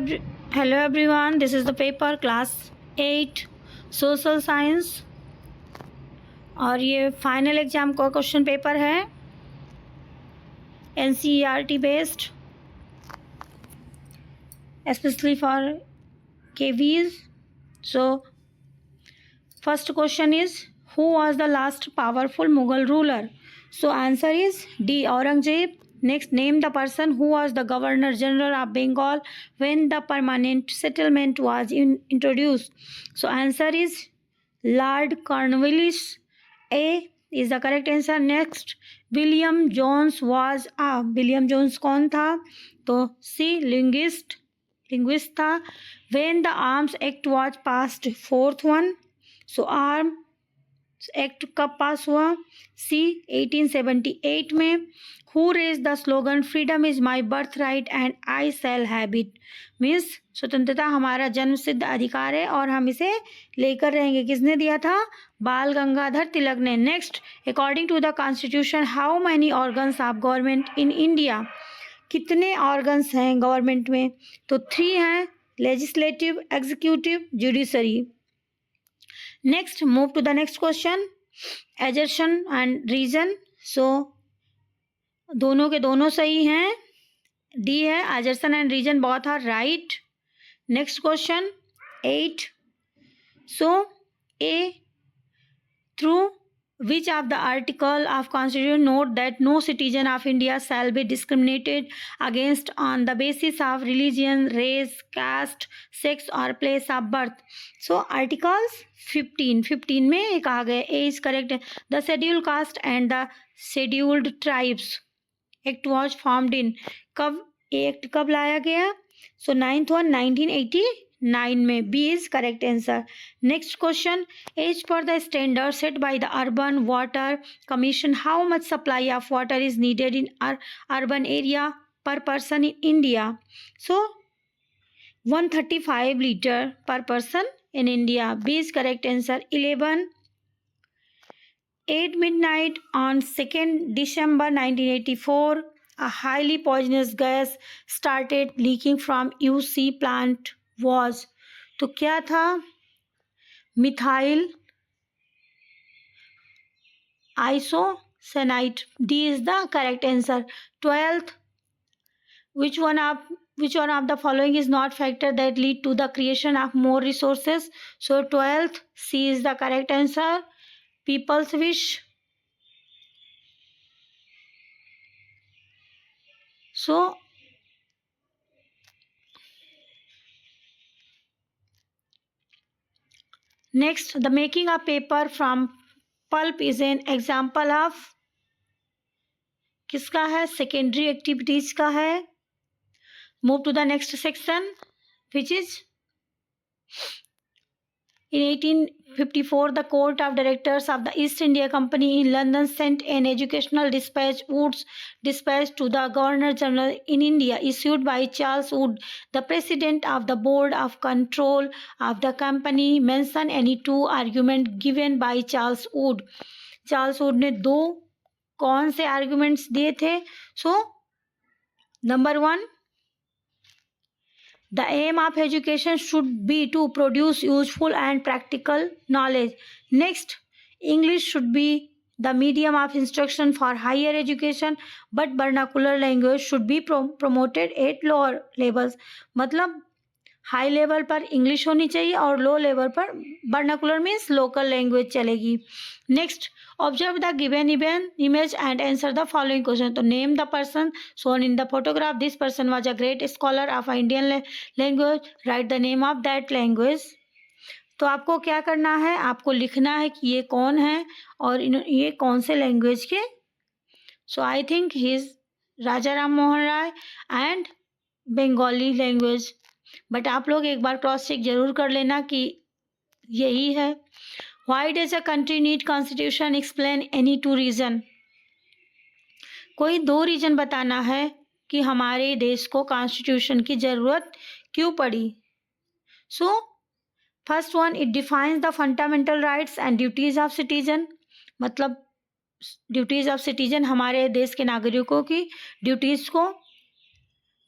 Hello everyone. This is the paper class 8 social science और ये final exam का question paper है NCERT based especially for KVs. So first question is, who was the last powerful Mughal ruler? So answer is D, Aurangzeb. Next, name the person who was the Governor General of Bengal when the permanent settlement was introduced. So answer is Lord Cornwallis. A is the correct answer. Next, William Jones was William Jones कौन था? तो C, linguist था. When the Arms Act was passed, fourth one. So Arms Act कब पास हुआ? C, 1878 में. Who raised the slogan freedom is my birthright and I shall have it? Means स्वतंत्रता हमारा जन्म सिद्ध अधिकार है और हम इसे लेकर रहेंगे. किसने दिया था? बाल गंगाधर तिलक ने. Next, according to the constitution how many organs of government in India? कितने ऑर्गन्स हैं गवर्नमेंट में? तो 3 हैं, legislative, executive, judiciary. Next, move to the next question, assertion and reason. So दोनों के दोनों सही हैं. डी है, assertion and reason both are right. Next question 8. So A, through which of the article of constitution note that no citizen of India shall be discriminated against on the basis of religion, race, caste, sex or place of birth? So articles 15 में एक आ गए. A is correct. The scheduled caste and the scheduled tribes act was formed in, कब act कब लाया गया? So 9th one 1989 में. B is correct answer. Next question, as per the standard set by the Urban Water Commission, how much supply of water is needed in urban area per person in India? So 135 liter per person in India. B is correct answer. 11. 8 midnight on 2nd December 1984, a highly poisonous gas started leaking from UC plant was. तो क्या था? Methyl isocyanate. D is the correct answer. 12th, which one of the following is not factor that lead to the creation of more resources? So 12th, C is the correct answer. People's wish. So next, the making of paper from pulp is an example of किसका है? Secondary activities का है. Move to the next section, which is in 1854 the court of directors of the East India Company in London sent an educational dispatch, Wood's dispatch, to the Governor General in India, issued by Charles Wood, the president of the board of control of the company. Mention any 2 argument given by Charles Wood. Charles Wood ने 2 कौन से arguments दिए थे? So number 1, the aim of education should be to produce useful and practical knowledge. Next, English should be the medium of instruction for higher education, but vernacular language should be promoted at lower levels. मतलब high level पर English होनी चाहिए और low level पर vernacular means local language चलेगी. Next, observe the given image and answer the following question. तो name the person shown in the photograph. This person was a great scholar of Indian language. Write the name of that language. तो आपको क्या करना है? आपको लिखना है कि ये कौन है और ये कौन से लैंग्वेज के. So I think he is Raja Ram Mohan Roy and Bengali language. But आप लोग एक बार क्रॉस चेक जरूर कर लेना कि यही है. Why does a country need constitution? Explain any 2 reason. कोई 2 रीजन बताना है कि हमारे देश को कॉन्स्टिट्यूशन की जरूरत क्यों पड़ी. So first one, it defines the fundamental rights and duties of citizen. मतलब ड्यूटीज ऑफ सिटीजन हमारे देश के नागरिकों की ड्यूटीज को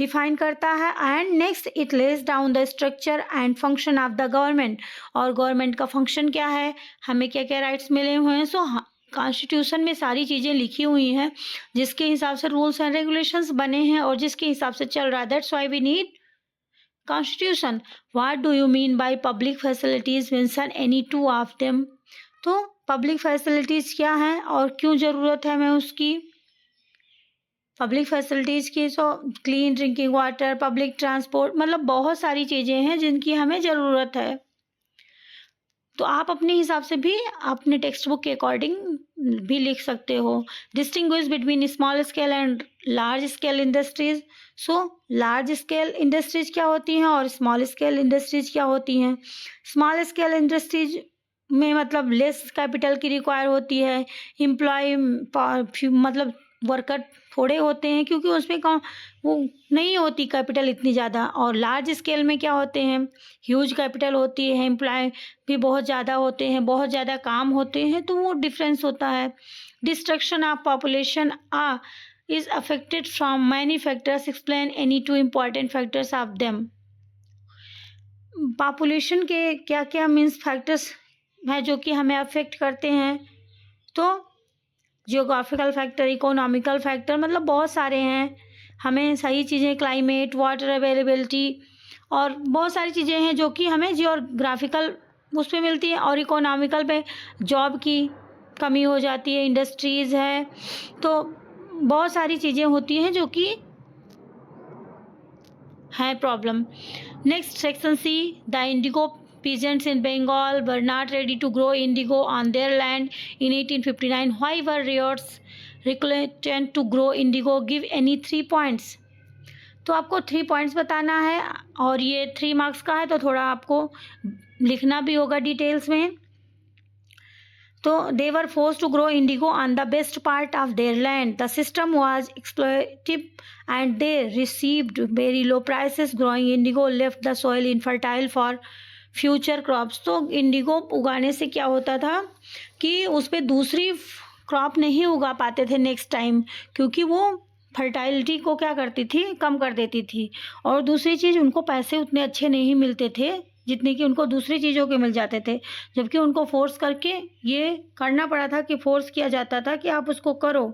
डिफाइन करता है। And next it lays down the structure and function of the government, और गवर्नमेंट का फंक्शन क्या है, हमें क्या क्या राइट्स मिले हुए हैं। सो कॉन्स्टिट्यूशन में सारी चीज़ें लिखी हुई हैं जिसके हिसाब से रूल्स एंड रेगुलेशंस बने हैं और जिसके हिसाब से चल रहा है। That's why we need constitution. What do you mean by public facilities, mention any two of them. तो पब्लिक फैसिलिटीज़ क्या हैं और क्यों ज़रूरत है हमें उसकी। पब्लिक फैसिलिटीज़ की so clean drinking water, public transport, मतलब बहुत सारी चीज़ें हैं जिनकी हमें ज़रूरत है। तो आप अपने हिसाब से भी अपने टेक्स्ट बुक के अकॉर्डिंग भी लिख सकते हो। Distinguish between small scale and large scale industries. So large scale industries क्या होती हैं और स्मॉल स्केल इंडस्ट्रीज क्या होती हैं। स्मॉल स्केल इंडस्ट्रीज में मतलब लेस कैपिटल की रिक्वायर होती है, एम्प्लॉय मतलब वर्कर थोड़े होते हैं क्योंकि उसमें वो नहीं होती कैपिटल इतनी ज़्यादा। और लार्ज स्केल में क्या होते हैं, ह्यूज कैपिटल होती है, एम्प्लॉय भी बहुत ज़्यादा होते हैं, बहुत ज़्यादा काम होते हैं, तो वो डिफरेंस होता है। Destruction of population is affected from many factors, explain any two important factors of them. Population के क्या क्या मीन्स फैक्टर्स हैं जो कि हमें अफेक्ट करते हैं। तो जियोग्राफिकल फैक्टर, इकोनॉमिकल फैक्टर, मतलब बहुत सारे हैं। हमें सही चीज़ें, क्लाइमेट, वाटर अवेलेबिलिटी और बहुत सारी चीज़ें हैं जो कि हमें जियोग्राफिकल उस पे मिलती है और इकोनॉमिकल पे जॉब की कमी हो जाती है, इंडस्ट्रीज़ है, तो बहुत सारी चीज़ें होती हैं जो कि हैं problem. Next section C, the indigo peasants in Bengal were not ready to grow indigo on their land in 1859. Why were riots reluctant to grow indigo? Give any 3 points. तो आपको 3 पॉइंट्स बताना है और ये 3 मार्क्स का है तो थोड़ा आपको लिखना भी होगा डिटेल्स में। तो they were forced to grow indigo on the best part of their land. The system was exploitative and they received very low prices. Growing indigo left the soil infertile for future crops. तो Indigo उगाने से क्या होता था कि उस पर दूसरी क्रॉप नहीं उगा पाते थे नेक्स्ट टाइम, क्योंकि वो फर्टाइलिटी को क्या करती थी, कम कर देती थी। और दूसरी चीज़, उनको पैसे उतने अच्छे नहीं मिलते थे जितने कि उनको दूसरी चीज़ों के मिल जाते थे, जबकि उनको फोर्स करके ये करना पड़ा था कि फोर्स किया जाता था कि आप उसको करो,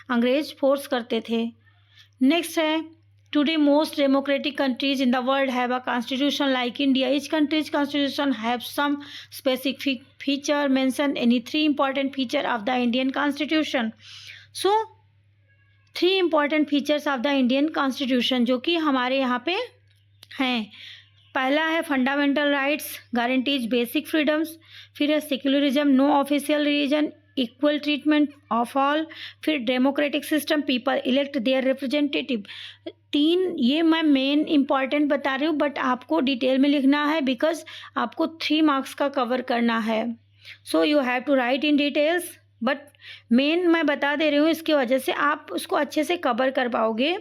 अंग्रेज फोर्स करते थे। नेक्स्ट है, today most democratic countries in the world have a constitution like India. Each country's constitution have some specific feature. Mention any 3 important feature of the Indian constitution. So 3 important features of the Indian constitution जो कि हमारे यहाँ पे हैं। पहला है fundamental rights, guarantees basic freedoms. फिर है secularism, no official religion, equal treatment of all. फिर democratic system, people elect their representative. 3 ये मैं मेन इंपॉर्टेंट बता रही हूँ, बट आपको डिटेल में लिखना है बिकॉज आपको 3 मार्क्स का कवर करना है। So you have to write in details, but main मैं बता दे रही हूँ, इसकी वजह से आप उसको अच्छे से कवर कर पाओगे।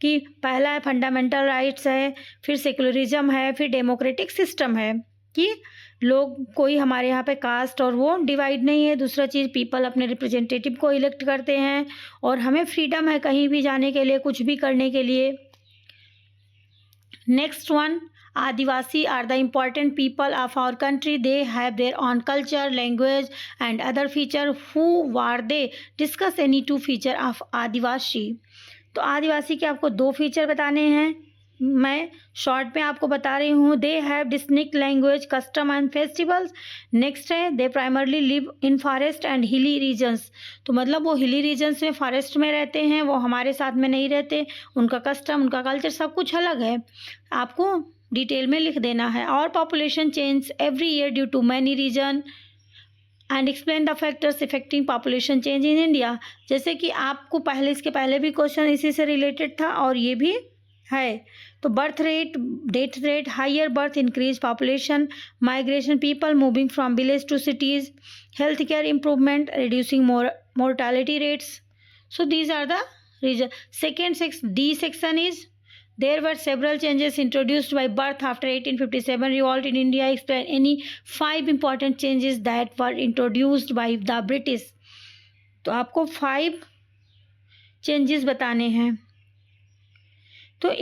कि पहला है फंडामेंटल राइट्स है, फिर सेक्युलरिज्म है, फिर डेमोक्रेटिक सिस्टम है कि लोग कोई हमारे यहाँ पे कास्ट और वो डिवाइड नहीं है। दूसरा चीज़, पीपल अपने रिप्रेजेंटेटिव को इलेक्ट करते हैं और हमें फ्रीडम है कहीं भी जाने के लिए, कुछ भी करने के लिए। Next one, Adivasi are the important people of our country. They have their own culture, language and other feature. Who are they? Discuss any 2 feature of Adivasi. तो आदिवासी के आपको 2 फीचर बताने हैं, मैं शॉर्ट में आपको बता रही हूँ. They have distinct language, custom and festivals. Next है, they primarily live in forest and hilly regions. तो मतलब वो हिली रीजन्स में, फॉरेस्ट में रहते हैं, वो हमारे साथ में नहीं रहते. उनका कस्टम, उनका कल्चर सब कुछ अलग है, आपको डिटेल में लिख देना है. और population change every year due to many reason and explain the factors affecting population change in India. जैसे कि आपको पहले, इसके पहले भी क्वेश्चन इसी से रिलेटेड था और ये भी है. तो birth rate, death rate, higher birth, increase population, migration, people moving from village to cities, health care improvement, reducing mortality rates. So these are the reason. Second D section is, there were several changes introduced by birth after 1857 revolt in India. Explain any 5 important changes that were introduced by the British. तो आपको 5 changes बताने हैं. तो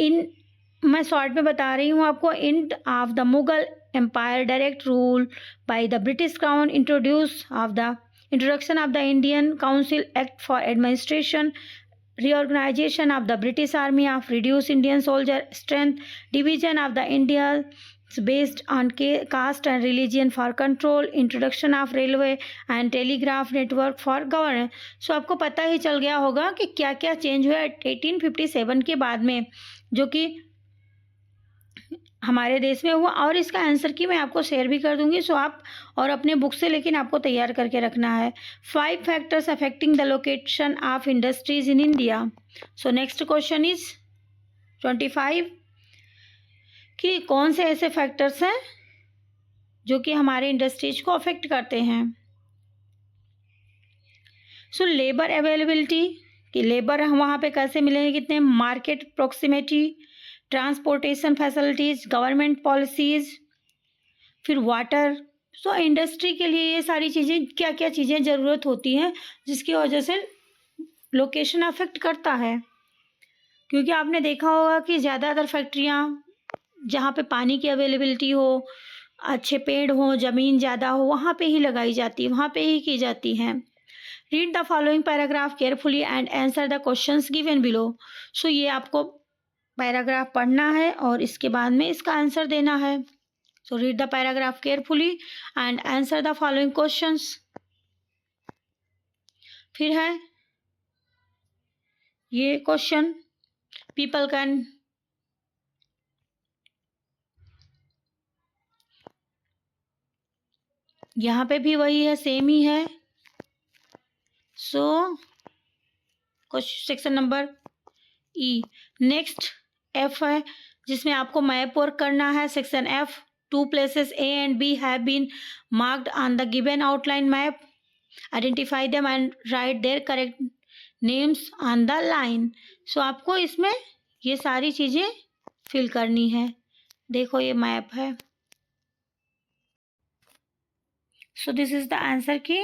मैं short में बता रही हूँ आपको. End of the Mughal empire, direct rule by the British crown, introduction of the Indian Council Act for Administration, reorganization of the British Army of reduced Indian soldier strength, division of the India based on caste and religion for control, introduction of railway and telegraph network for governance. So आपको पता ही चल गया होगा कि क्या क्या change हुआ 1857 के बाद में, जो कि हमारे देश में हुआ. और इसका आंसर की मैं आपको शेयर भी कर दूंगी. सो आप और अपने बुक से लेकिन आपको तैयार करके रखना है. 5 factors affecting the location of industries in India. So next question is 25 कि कौन से ऐसे फैक्टर्स हैं जो कि हमारे इंडस्ट्रीज को अफेक्ट करते हैं. सो लेबर अवेलेबिलिटी, कि लेबर वहाँ पे कैसे मिलेंगे, कितने, market proximity, transportation facilities, government policies, फिर वाटर. सो इंडस्ट्री के लिए ये सारी चीज़ें, क्या क्या चीज़ें ज़रूरत होती हैं जिसकी वजह से लोकेशन अफेक्ट करता है. क्योंकि आपने देखा होगा कि ज़्यादातर फैक्ट्रियाँ जहाँ पे पानी की अवेलेबिलिटी हो, अच्छे पेड़ हो, ज़मीन ज़्यादा हो, वहाँ पे ही लगाई जाती है, वहाँ पे ही की जाती हैं. Read the following paragraph carefully and answer the questions given below. So ये आपको पैराग्राफ पढ़ना है और इसके बाद में इसका आंसर देना है. So read the paragraph carefully and answer the following questions. फिर है ये क्वेश्चन, पीपल कैन यहाँ पे भी वही है, सेम ही है. सो क्वेश्चन सेक्शन नंबर ई. नेक्स्ट एफ है जिसमें आपको मैप वर्क करना है. Section F, 2 places A and B have been marked on the given outline map. Identify them and write their correct names on the line. So आपको इसमें ये सारी चीज़ें फिल करनी है. देखो ये मैप है. So this is the answer की